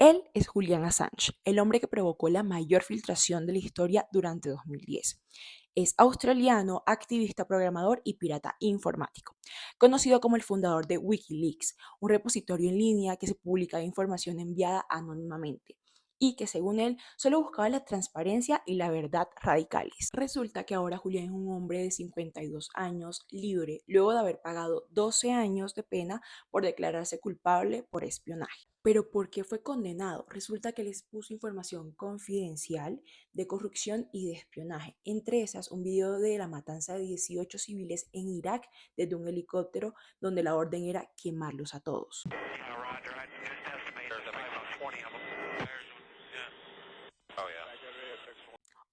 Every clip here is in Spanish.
Él es Julian Assange, el hombre que provocó la mayor filtración de la historia durante 2010. Es australiano, activista, programador y pirata informático, conocido como el fundador de Wikileaks, un repositorio en línea que se publicaba información enviada anónimamente y que según él solo buscaba la transparencia y la verdad radicales. Resulta que ahora Julián es un hombre de 52 años, libre, luego de haber pagado 12 años de pena por declararse culpable por espionaje. Pero ¿por qué fue condenado? Resulta que les puso información confidencial de corrupción y de espionaje. Entre esas, un video de la matanza de 18 civiles en Irak desde un helicóptero donde la orden era quemarlos a todos.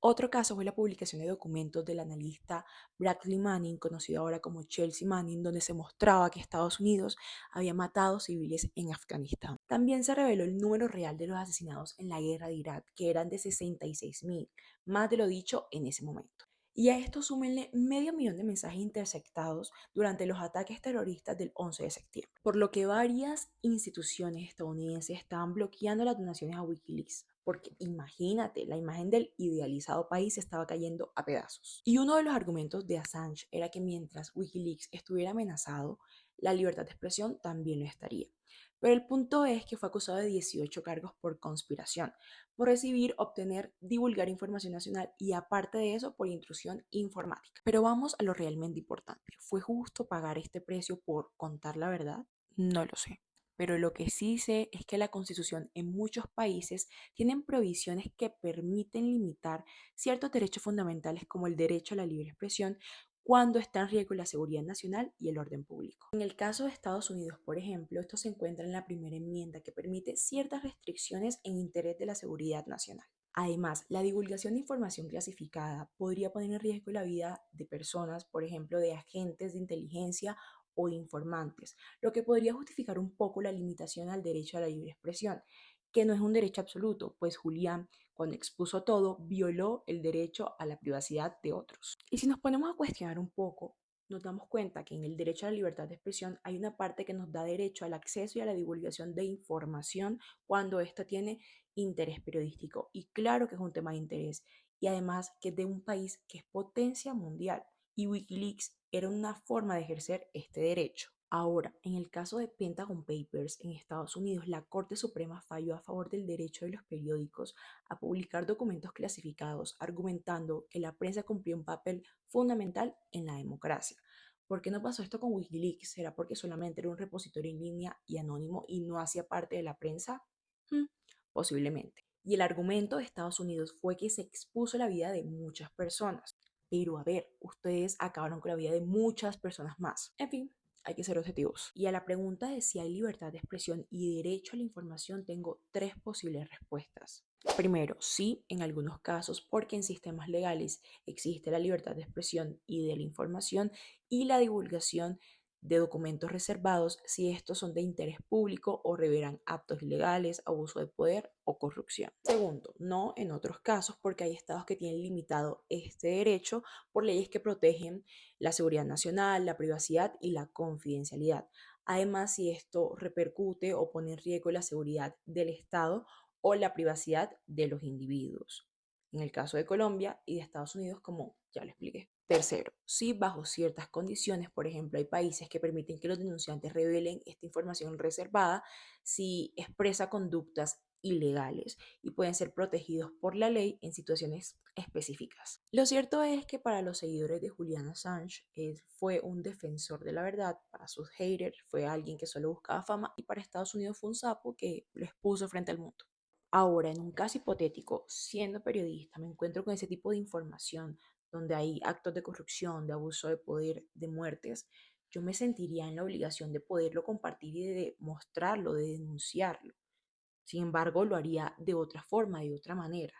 Otro caso fue la publicación de documentos del analista Bradley Manning, conocido ahora como Chelsea Manning, donde se mostraba que Estados Unidos había matado civiles en Afganistán. También se reveló el número real de los asesinados en la guerra de Irak, que eran de 66.000, más de lo dicho en ese momento. Y a esto súmenle medio millón de mensajes interceptados durante los ataques terroristas del 11 de septiembre, por lo que varias instituciones estadounidenses estaban bloqueando las donaciones a Wikileaks, porque imagínate, la imagen del idealizado país estaba cayendo a pedazos. Y uno de los argumentos de Assange era que mientras Wikileaks estuviera amenazado, la libertad de expresión también lo estaría. Pero el punto es que fue acusado de 18 cargos por conspiración, por recibir, obtener, divulgar información nacional y aparte de eso por intrusión informática. Pero vamos a lo realmente importante. ¿Fue justo pagar este precio por contar la verdad? No lo sé. Pero lo que sí sé es que la Constitución en muchos países tienen provisiones que permiten limitar ciertos derechos fundamentales como el derecho a la libre expresión cuando está en riesgo la seguridad nacional y el orden público. En el caso de Estados Unidos, por ejemplo, esto se encuentra en la primera enmienda que permite ciertas restricciones en interés de la seguridad nacional. Además, la divulgación de información clasificada podría poner en riesgo la vida de personas, por ejemplo, de agentes de inteligencia o informantes, lo que podría justificar un poco la limitación al derecho a la libre expresión, que no es un derecho absoluto, pues Julián, cuando expuso todo, violó el derecho a la privacidad de otros. Y si nos ponemos a cuestionar un poco, nos damos cuenta que en el derecho a la libertad de expresión hay una parte que nos da derecho al acceso y a la divulgación de información cuando ésta tiene interés periodístico. Y claro que es un tema de interés. Y además que es de un país que es potencia mundial. Y Wikileaks era una forma de ejercer este derecho. Ahora, en el caso de Pentagon Papers en Estados Unidos, la Corte Suprema falló a favor del derecho de los periódicos a publicar documentos clasificados, argumentando que la prensa cumplía un papel fundamental en la democracia. ¿Por qué no pasó esto con Wikileaks? ¿Será porque solamente era un repositorio en línea y anónimo y no hacía parte de la prensa? Hmm, posiblemente. Y el argumento de Estados Unidos fue que se expuso la vida de muchas personas. Pero a ver, ustedes acabaron con la vida de muchas personas más. En fin, hay que ser objetivos. Y a la pregunta de si hay libertad de expresión y derecho a la información, tengo tres posibles respuestas. Primero, sí, en algunos casos, porque en sistemas legales existe la libertad de expresión y de la información y la divulgación de documentos reservados si estos son de interés público o revelan actos ilegales, abuso de poder o corrupción. Segundo, no en otros casos porque hay estados que tienen limitado este derecho por leyes que protegen la seguridad nacional, la privacidad y la confidencialidad. Además, si esto repercute o pone en riesgo la seguridad del Estado o la privacidad de los individuos. En el caso de Colombia y de Estados Unidos, como ya lo expliqué. Tercero, si bajo ciertas condiciones, por ejemplo, hay países que permiten que los denunciantes revelen esta información reservada si expresa conductas ilegales y pueden ser protegidos por la ley en situaciones específicas. Lo cierto es que para los seguidores de Julian Assange fue un defensor de la verdad, para sus haters fue alguien que solo buscaba fama y para Estados Unidos fue un sapo que lo expuso frente al mundo. Ahora, en un caso hipotético, siendo periodista, me encuentro con ese tipo de información donde hay actos de corrupción, de abuso de poder, de muertes, yo me sentiría en la obligación de poderlo compartir y de mostrarlo, de denunciarlo. Sin embargo, lo haría de otra forma, de otra manera.